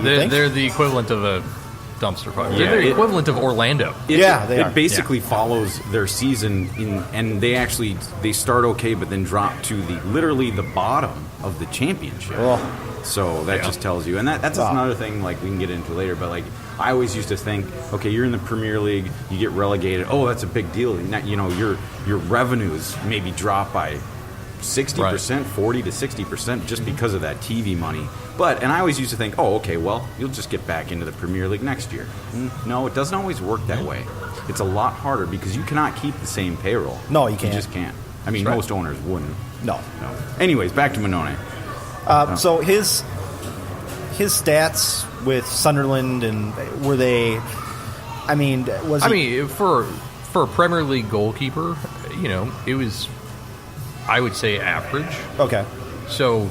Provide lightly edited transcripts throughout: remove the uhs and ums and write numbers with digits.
They're the equivalent of a dumpster fire. Yeah, they're the equivalent of Orlando. They are. It basically follows their season, and they start okay, but then drop to literally the bottom of the championship. Oh. So that just tells you, and that's another thing. Like we can get into later, but like I always used to think, okay, you're in the Premier League, you get relegated. Oh, that's a big deal. Your revenues maybe drop by 60%, 40 to 60% just because of that TV money. And I always used to think, oh, okay, well, you'll just get back into the Premier League next year. No, it doesn't always work that way. It's a lot harder because you cannot keep the same payroll. No, you can't. You just can't. I mean, most owners wouldn't. No. Anyways, back to Mannone. So his stats with Sunderland, and were they? I mean, for a Premier League goalkeeper, it was, I would say, average. Okay. So,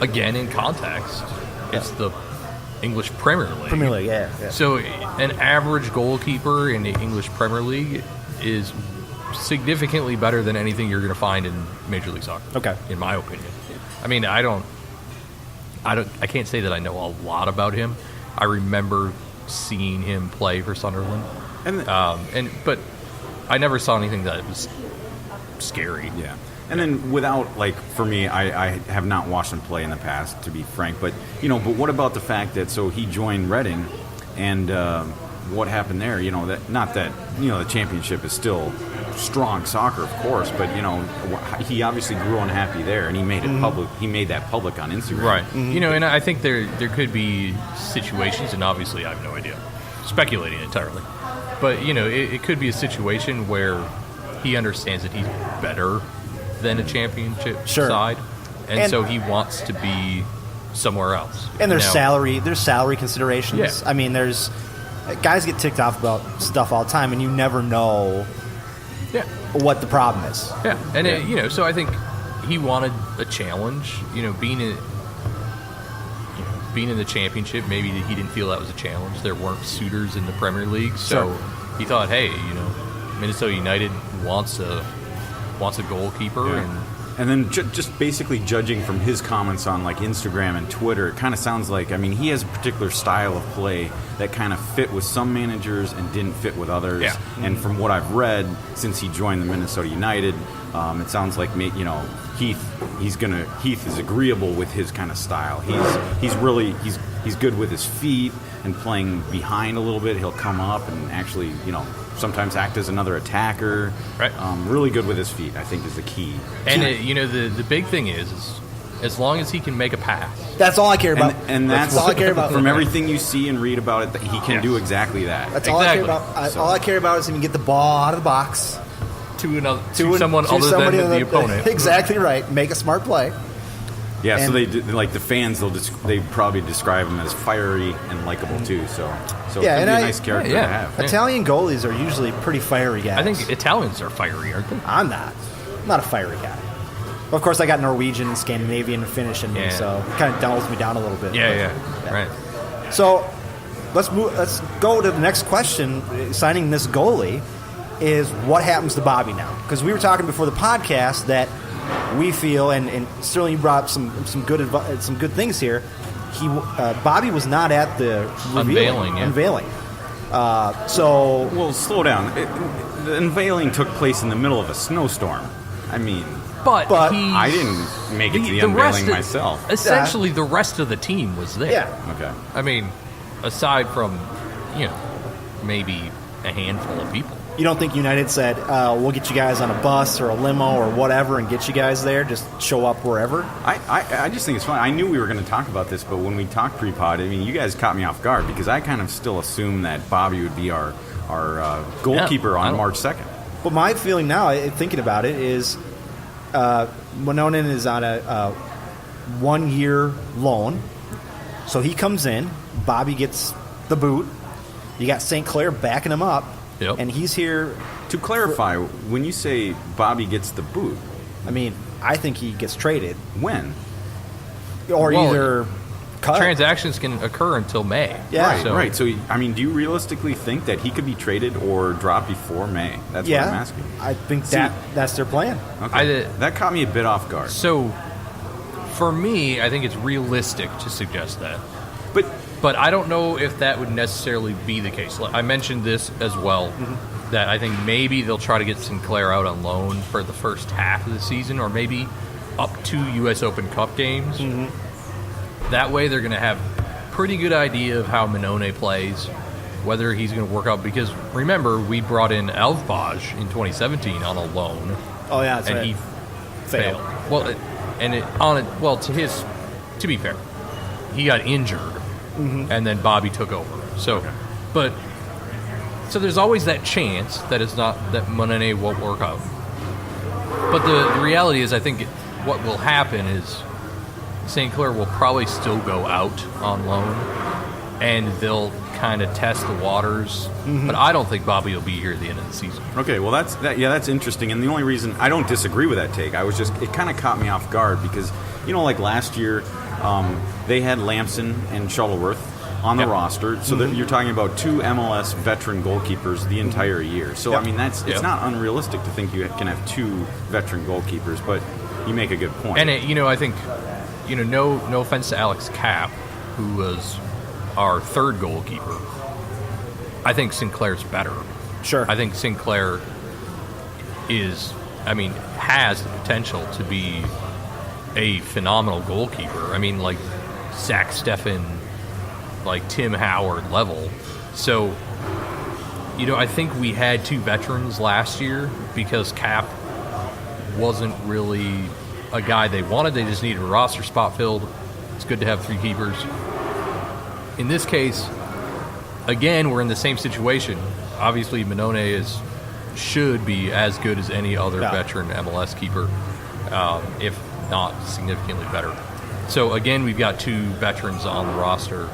again, in context, it's the English Premier League. Premier League, yeah. So, an average goalkeeper in the English Premier League is significantly better than anything you're going to find in Major League Soccer. Okay. In my opinion. I mean, I can't say that I know a lot about him. I remember seeing him play for Sunderland, but I never saw anything that was scary. Yeah. And then for me, I have not watched him play in the past, to be frank. But what about the fact that he joined Reading, and what happened there? The championship is still strong soccer, of course, but he obviously grew unhappy there, and he made it public. He made that public on Instagram, right? And I think there could be situations, and obviously I have no idea, speculating entirely, but it could be a situation where he understands that he's better than a championship side, and so he wants to be somewhere else. And there's salary considerations. Yeah. I mean, there's guys get ticked off about stuff all the time, and you never know what the problem is. Yeah, and so I think he wanted a challenge. Being in the championship, maybe he didn't feel that was a challenge. There weren't suitors in the Premier League, so he thought, hey, Minnesota United wants a goalkeeper, and then just basically judging from his comments on Instagram and Twitter, it kind of sounds like, he has a particular style of play that kind of fit with some managers and didn't fit with others. Yeah. And from what I've read since he joined the Minnesota United, it sounds like Heath is agreeable with his kind of style. He's good with his feet and playing behind a little bit. He'll come up and actually sometimes act as another attacker. Right. Really good with his feet, I think, is the key. And the big thing is as long as he can make a pass. That's all I care about. And that's all I care about. From everything you see and read about it, that he can do exactly that. That's all I care about. All I care about is if he can get the ball out of the box to someone other than the opponent. Exactly right. Make a smart play. Yeah, and so the fans, they probably describe him as fiery and likable too. So it could be a nice character to have. Italian goalies are usually pretty fiery guys. I think Italians are fiery, aren't they? I'm not a fiery guy. Well, of course, I got Norwegian and Scandinavian and Finnish in me, so it kind of dulls me down a little bit. Right. So let's go to the next question. Signing this goalie is what happens to Bobby now? Because we were talking before the podcast that we feel, and Sterling, you brought up some good things here. Bobby was not at the unveiling. Well, slow down. The unveiling took place in the middle of a snowstorm. I mean, but I didn't make it to the unveiling myself. Essentially, the rest of the team was there. Yeah. Okay. I mean, aside from maybe a handful of people. You don't think United said, we'll get you guys on a bus or a limo or whatever and get you guys there? Just show up wherever? I just think it's fun. I knew we were going to talk about this, but when we talked pre-pod, you guys caught me off guard because I kind of still assumed that Bobby would be our goalkeeper on March 2nd. But my feeling now, thinking about it, is Mannone is on a 1-year loan. So he comes in. Bobby gets the boot. You got St. Clair backing him up. Yep. And he's here. To clarify, when you say Bobby gets the boot, I think he gets traded. When? Or either cut. Transactions can occur until May. Yeah. Right. So, do you realistically think that he could be traded or dropped before May? That's what I'm asking. I think that's their plan. Okay. That caught me a bit off guard. So, for me, I think it's realistic to suggest that. But But I don't know if that would necessarily be the case. I mentioned this as well, that I think maybe they'll try to get Sinclair out on loan for the first half of the season, or maybe up to U.S. Open Cup games. That way they're going to have pretty good idea of how Minone plays, whether he's going to work out. Because remember, we brought in Elfbaj in 2017 on a loan. Oh, yeah, that's and right. he failed. Well, to be fair, he got injured, and then Bobby took over. So, so there's always that chance that it's not that Minone won't work out. But the reality is, I think what will happen is St. Clair will probably still go out on loan, and they'll kind of test the waters. But I don't think Bobby will be here at the end of the season. Okay, well that's interesting, and the only reason I don't disagree with that take, it kind of caught me off guard because like last year they had Lamson and Shuttleworth on the roster, so that you're talking about 2 MLS veteran goalkeepers the entire year. So I mean it's not unrealistic to think you can have 2 veteran goalkeepers, but you make a good point. And I think no offense to Alex Kapp, who was our third goalkeeper, I think Sinclair's better. Sure. I think Sinclair has the potential to be a phenomenal goalkeeper. I mean, like Zach Steffen, like Tim Howard level. So, I think we had 2 veterans last year because Cap wasn't really a guy they wanted. They just needed a roster spot filled. It's good to have 3 keepers. In this case, again, we're in the same situation. Obviously, Minone should be as good as any other veteran MLS keeper, if not significantly better. So, again, we've got 2 veterans on the roster.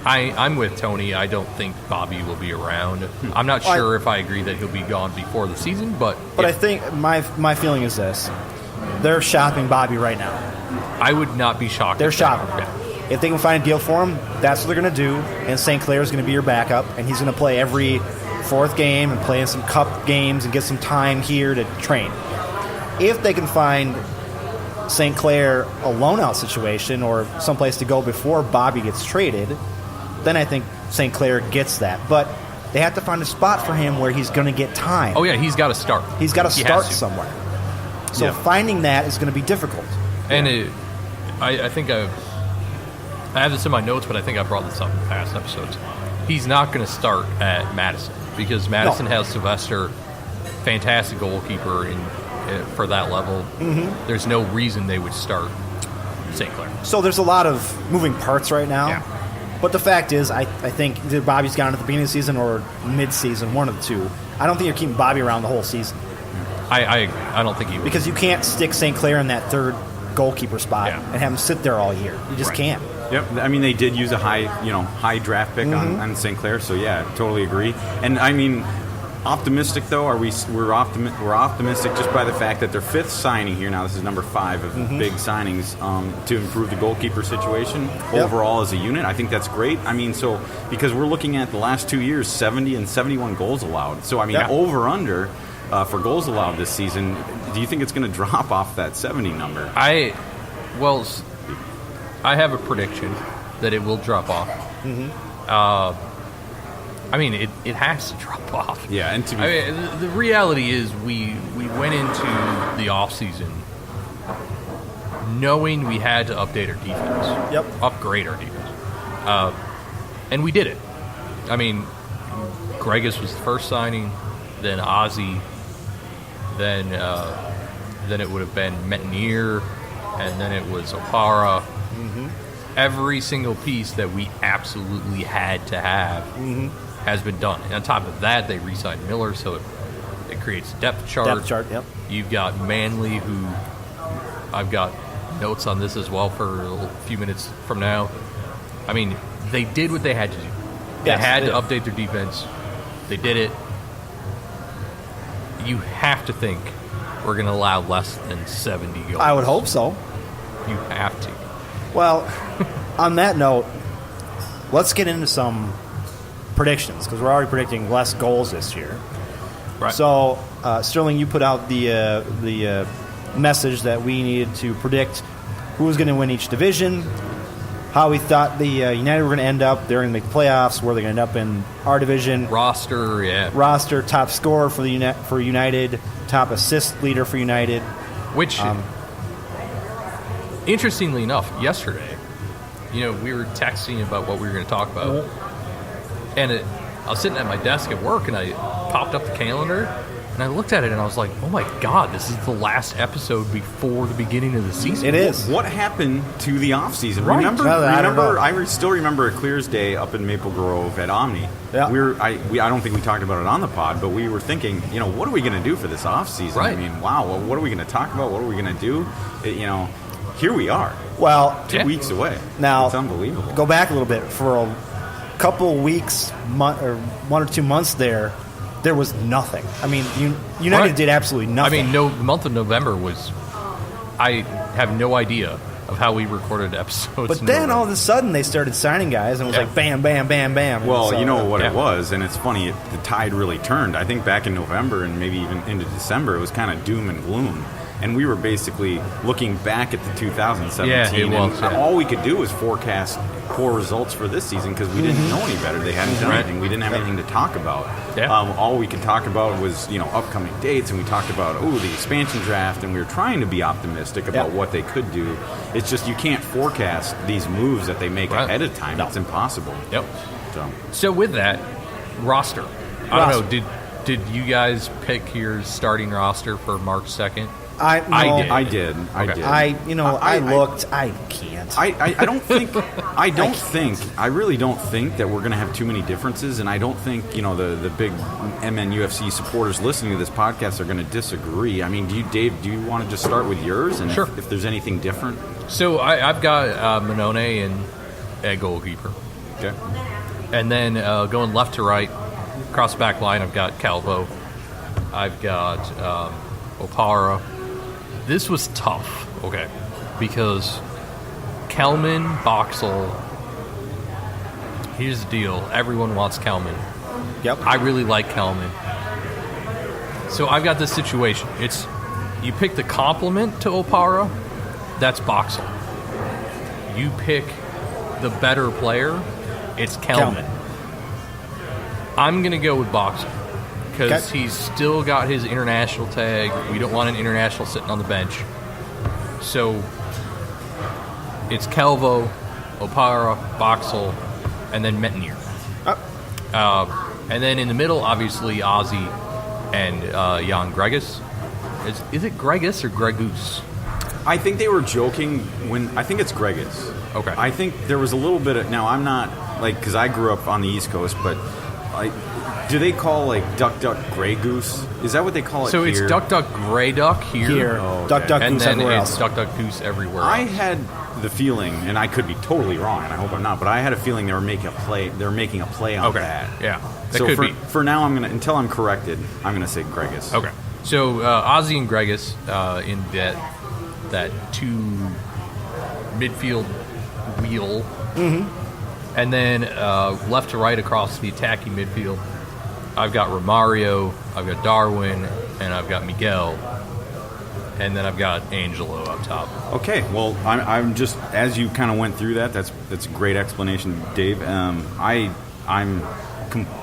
I'm with Tony. I don't think Bobby will be around. I'm not sure if I agree that he'll be gone before the season, but I think my feeling is this. They're shopping Bobby right now. I would not be shocked. They're shopping. If they can find a deal for him, that's what they're going to do, and St. Clair is going to be your backup, and he's going to play every 4th game and play in some cup games and get some time here to train. If they can find St. Clair a loan-out situation or someplace to go before Bobby gets traded, then I think St. Clair gets that. But they have to find a spot for him where he's going to get time. Oh, yeah, he's got to start. He's got to start somewhere. So finding that is going to be difficult. And I think I have this in my notes, but I think I brought this up in past episodes. He's not going to start at Madison because Madison has Sylvester, fantastic goalkeeper for that level. There's no reason they would start St. Clair. So there's a lot of moving parts right now. Yeah. But the fact is, I think either Bobby's gone at the beginning of the season or mid-season, one of the two. I don't think you're keeping Bobby around the whole season. I don't think he would. Because you can't stick St. Clair in that 3rd goalkeeper spot and have him sit there all year. You just can't. Yep, I mean they did use a high draft pick on St. Clair, so yeah, totally agree. And I mean, optimistic though, we're optimistic just by the fact that their 5th signing here now. This is number 5 of big signings to improve the goalkeeper situation overall as a unit. I think that's great. I mean, so because we're looking at the last 2 years, 70 and 71 goals allowed. So I mean, over under for goals allowed this season. Do you think it's going to drop off that 70 number? I have a prediction that it will drop off. I mean, it has to drop off. Yeah, and the reality is we went into the offseason knowing we had to update our defense. Upgrade our defense. And we did it. I mean, Gregus was the first signing, then Ozzy, then it would have been Metnier, and then it was Opara. Every single piece that we absolutely had to have has been done. And on top of that, they re-signed Miller, so it creates a depth chart. You've got Manley, who I've got notes on this as well for a few minutes from now. I mean, they did what they had to do. They had to update their defense. They did it. You have to think we're going to allow less than 70 goals. I would hope so. You have to. Well, on that note, let's get into some predictions because we're already predicting less goals this year. Right. So, Sterling, you put out the message that we needed to predict who was going to win each division. how we thought the United were going to end up. They're going to make the playoffs. Where they're going to end up in our division. Roster, top scorer for United, top assist leader for United. Which, interestingly enough, yesterday, we were texting about what we were going to talk about, and I was sitting at my desk at work, and I popped up the calendar, and I looked at it, and I was like, oh my God, this is the last episode before the beginning of the season. It is. What happened to the offseason? Right. I still remember a clear as day up in Maple Grove at Omni. Yeah. I don't think we talked about it on the pod, but we were thinking, what are we going to do for this offseason? Right. I mean, wow, well, what are we going to talk about? What are we going to do? Here we are. Well, 2 weeks away. Now, it's unbelievable. Go back a little bit. For a couple weeks, or 1 or 2 months there was nothing. I mean, United did absolutely nothing. I mean, the month of November was... I have no idea of how we recorded episodes. But then all of a sudden they started signing guys, and it was like bam, bam, bam, bam. Well, you know what it was, and it's funny, the tide really turned. I think back in November and maybe even into December, it was kind of doom and gloom. And we were basically looking back at the 2017, and all we could do was forecast poor results for this season because we didn't know any better. They hadn't done anything. We didn't have anything to talk about. Yeah. All we could talk about was upcoming dates, and we talked about the expansion draft, and we were trying to be optimistic about what they could do. It's just you can't forecast these moves that they make ahead of time. No. It's impossible. Yep. So with that roster, I don't know. Did you guys pick your starting roster for March 2nd? I did. I looked. I can't. I don't think. I really don't think that we're going to have too many differences, and I don't think the big MNUFC supporters listening to this podcast are going to disagree. I mean, Dave? Do you want to just start with yours, and sure. if there's anything different? So I've got Manone and goalkeeper. Okay. And then going left to right, across the back line, I've got Calvo. I've got Opara. This was tough, because Kelman, Boxall, here's the deal. Everyone wants Kelman. Yep. I really like Kelman. So I've got this situation. It's you pick the complement to Opara, that's Boxall. You pick the better player, it's Kelman. I'm going to go with Boxall. Because he's still got his international tag. We don't want an international sitting on the bench. So it's Calvo, Opara, Boxall, and then Metnier. And then in the middle, obviously, Ozzy and Jan Gregus. Is it Gregus or Gregus? I think they were joking I think it's Gregus. Okay. I think there was a little bit of... Now, I'm not... because I grew up on the East Coast, but... do they call Duck Duck Grey Goose? Is that what they call it? So here? It's Duck Duck Grey Duck here. Oh, okay. Duck Duck and Goose then everywhere it's else. Duck Duck Goose everywhere I else. had the feeling, and I could be totally wrong, and I hope I'm not, but I had a feeling they were making a play. They're making a play on that. Yeah. That so could for, be. for now, until I'm corrected, I'm gonna say Gregus. Okay. So Ozzy and Gregus in that two midfield wheel. Mm-hmm. And then left to right across the attacking midfield, I've got Romario, I've got Darwin, and I've got Miguel. And then I've got Angelo up top. Okay, well, I'm just, as you kind of went through that's a great explanation, Dave. I'm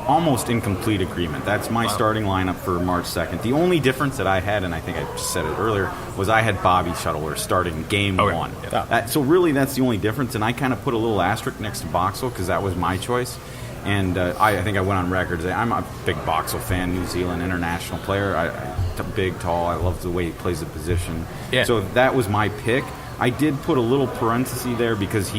almost in complete agreement. That's my starting lineup for March 2nd. The only difference that I had, and I think I said it earlier, was I had Bobby Shuttler starting game one. Yeah. So really, that's the only difference, and I kind of put a little asterisk next to Boxall because that was my choice. And I think I went on record to say I'm a big Boxall fan, New Zealand international player. Big, tall. I love the way he plays the position. Yeah. So that was my pick. I did put a little parenthesis there because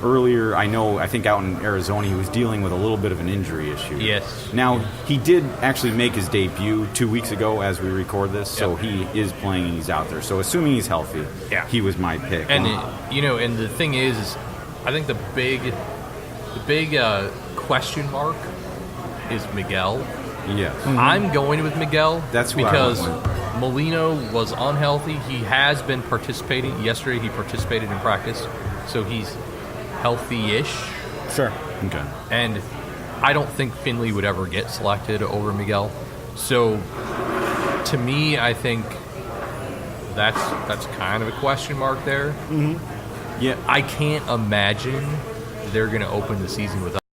earlier, I think out in Arizona, he was dealing with a little bit of an injury issue. Yes. Now, he did actually make his debut 2 weeks ago as we record this, so he is playing and he's out there. So assuming he's healthy, he was my pick. And, and the thing is, I think the big question mark is Miguel. Yes. Mm-hmm. I'm going with Miguel. That's because Molino was unhealthy. He has been participating. Yesterday he participated in practice, so he's healthy-ish. Sure. Okay. And I don't think Finley would ever get selected over Miguel. So to me, I think that's kind of a question mark there. Mm-hmm. Yeah. I can't imagine they're going to open the season without